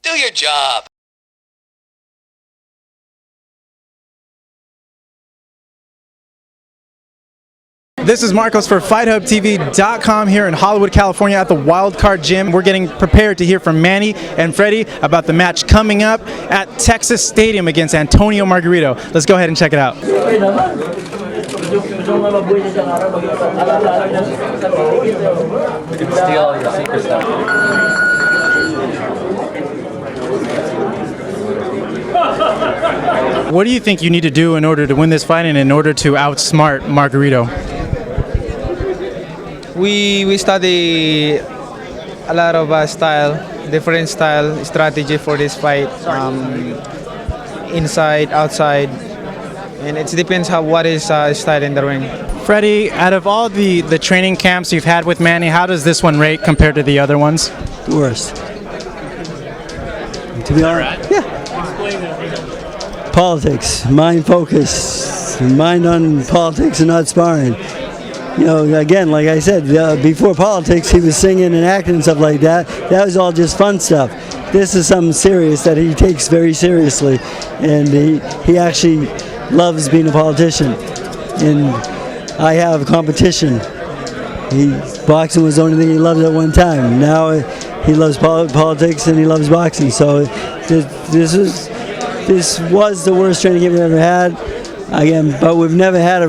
Do your job. This is Marcos for FightHubTV.com here in Hollywood, California at the Wildcard Gym. We're getting prepared to hear from Manny and Freddie about the match coming up at Texas Stadium against Antonio Margarito. Let's go ahead and check it out. Steal all your secret stuff. What do you think you need to do in order to win this fight and in order to outsmart Margarito? We study a lot of different style, strategy for this fight, inside, outside, and it depends what is style in the ring. Freddie, out of all the training camps you've had with Manny, how does this one rate compared to the other ones? The worst. To be honest, yeah. Politics, mind focus, mind on politics and not sparring. You know, again, like I said, before politics, he was singing and acting and stuff like that. That was all just fun stuff. This is something serious that he takes very seriously, and he actually loves being a politician. And I have competition. Boxing was the only thing he loved at one time. Now he loves politics and he loves boxing. So this was the worst training camp we've ever had. Again, but we've never had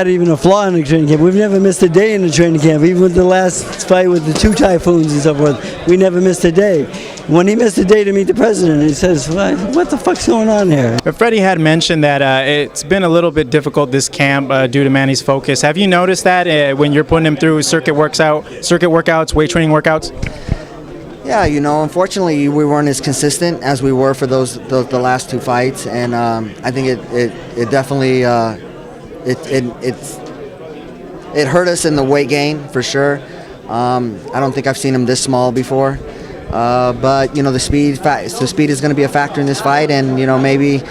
even a flaw in the training camp. We've never missed a day in the training camp. Even with the last fight with the 2 typhoons and so forth, we never missed a day. When he missed a day to meet the president, he says, what the fuck's going on here? Freddie had mentioned that it's been a little bit difficult this camp due to Manny's focus. Have you noticed that when you're putting him through circuit workouts, weight training workouts? Yeah, you know, unfortunately, we weren't as consistent as we were for the last 2 fights, and I think it definitely it hurt us in the weight gain for sure. I don't think I've seen him this small before, but you know, the speed is going to be a factor in this fight, and you know, maybe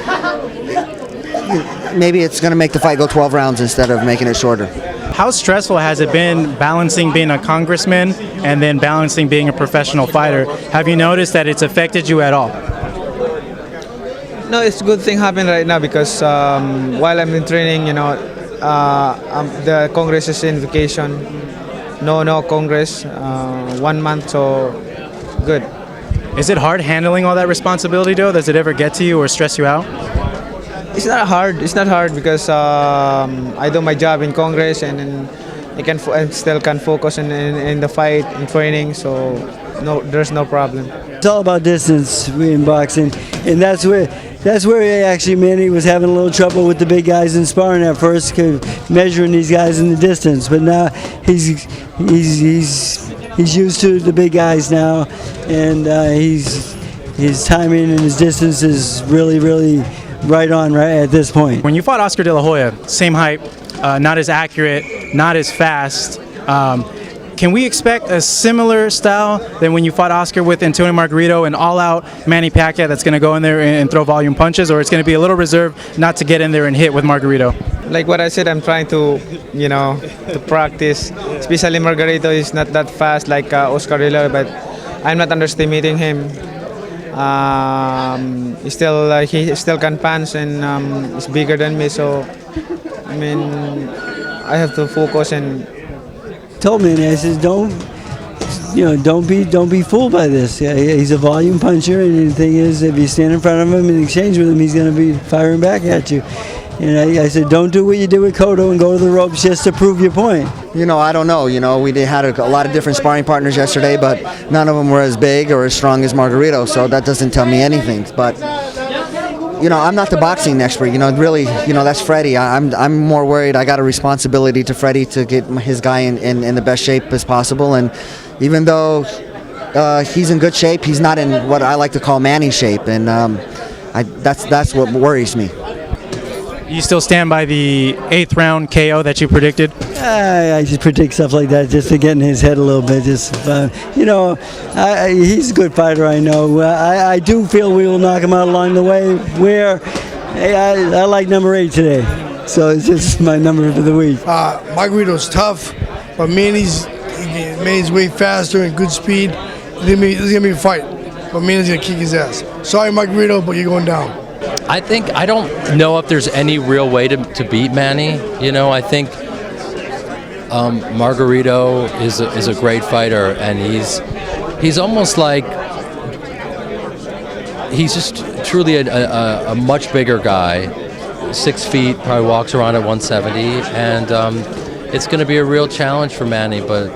it's going to make the fight go 12 rounds instead of making it shorter. How stressful has it been balancing being a congressman and then balancing being a professional fighter? Have you noticed that it's affected you at all? No, it's a good thing happened right now because while I'm in training, you know, the Congress is in vacation. No Congress, 1 month, so good. Is it hard handling all that responsibility, though? Does it ever get to you or stress you out? It's not hard. It's not hard because I do my job in Congress, and then I still can focus in the fight and training. So no, there's no problem. It's all about distance in boxing, and that's where actually Manny was having a little trouble with the big guys in sparring at first, measuring these guys in the distance. But now he's used to the big guys now, and his timing and his distance is really right on at this point. When you fought Oscar De La Hoya, same height, not as accurate, not as fast. Can we expect a similar style than when you fought Oscar with Antonio Margarito, and all-out Manny Pacquiao that's going to go in there and throw volume punches, or it's going to be a little reserved not to get in there and hit with Margarito? Like what I said, I'm trying to, you know, to practice. Especially Margarito is not that fast like Oscar De La Hoya, but I'm not underestimating him. He still can punch, and he's bigger than me. So, I mean, I have to focus and. Told me, and I said, don't be fooled by this. Yeah, he's a volume puncher, and the thing is, if you stand in front of him and exchange with him, he's going to be firing back at you. And I said, don't do what you did with Cotto and go to the ropes just to prove your point. You know, I don't know. You know, we had a lot of different sparring partners yesterday, but none of them were as big or as strong as Margarito, so that doesn't tell me anything. But you know, I'm not the boxing expert. You know, really, you know, that's Freddie. I'm more worried. I got a responsibility to Freddie to get his guy in the best shape as possible. And even though he's in good shape, he's not in what I like to call Manny shape. And that's what worries me. You still stand by the 8th round KO that you predicted? I just predict stuff like that just to get in his head a little bit. Just you know, he's a good fighter. I know. I do feel we will knock him out along the way. I like number 8 today, so it's just my number for the week. Margarito's tough, but Manny's way faster and good speed, this is gonna be a fight, but Manny's gonna kick his ass. Sorry, Margarito, but you're going down. I don't know if there's any real way to beat Manny. You know, I think Margarito is a great fighter, and he's almost like he's just truly a much bigger guy, 6 feet, probably walks around at 170, and it's going to be a real challenge for Manny, but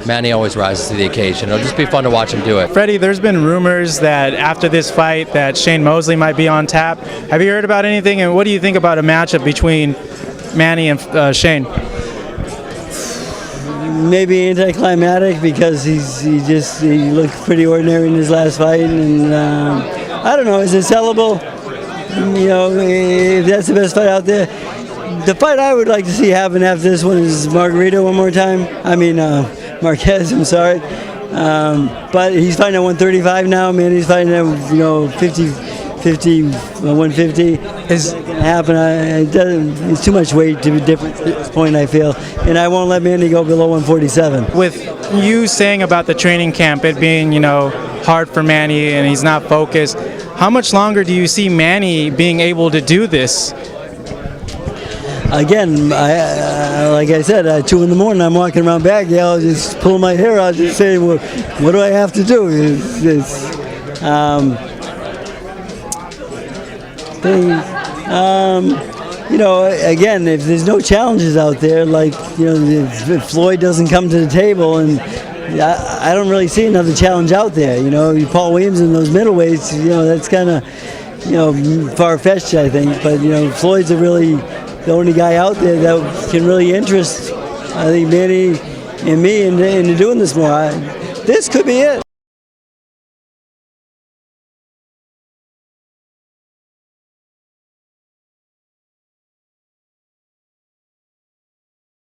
Manny always rises to the occasion. It'll just be fun to watch him do it. Freddie, there's been rumors that after this fight that Shane Mosley might be on tap. Have you heard about anything, and what do you think about a matchup between Manny and Shane? Maybe anticlimactic because he looked pretty ordinary in his last fight, and I don't know. Is it sellable? You know, if that's the best fight out there. The fight I would like to see happen after this one is Margarito one more time. I mean Marquez. I'm sorry, but he's fighting at 135 now. Man, he's fighting at 150. Is it gonna happen? It's too much weight to be different at this point, I feel, and I won't let Manny go below 147. With you saying about the training camp, it being hard for Manny and he's not focused, how much longer do you see Manny being able to do this? Again, like I said, at 2 in the morning, I'm walking around back. I'll just pull my hair out, just say, well, what do I have to do? Again, if there's no challenges out there, like if Floyd doesn't come to the table, and I don't really see another challenge out there. Paul Williams in those middleweights, that's kind of far-fetched, I think. But Floyd's the only guy out there that can really interest, I think, Manny and me into doing this more. This could be it.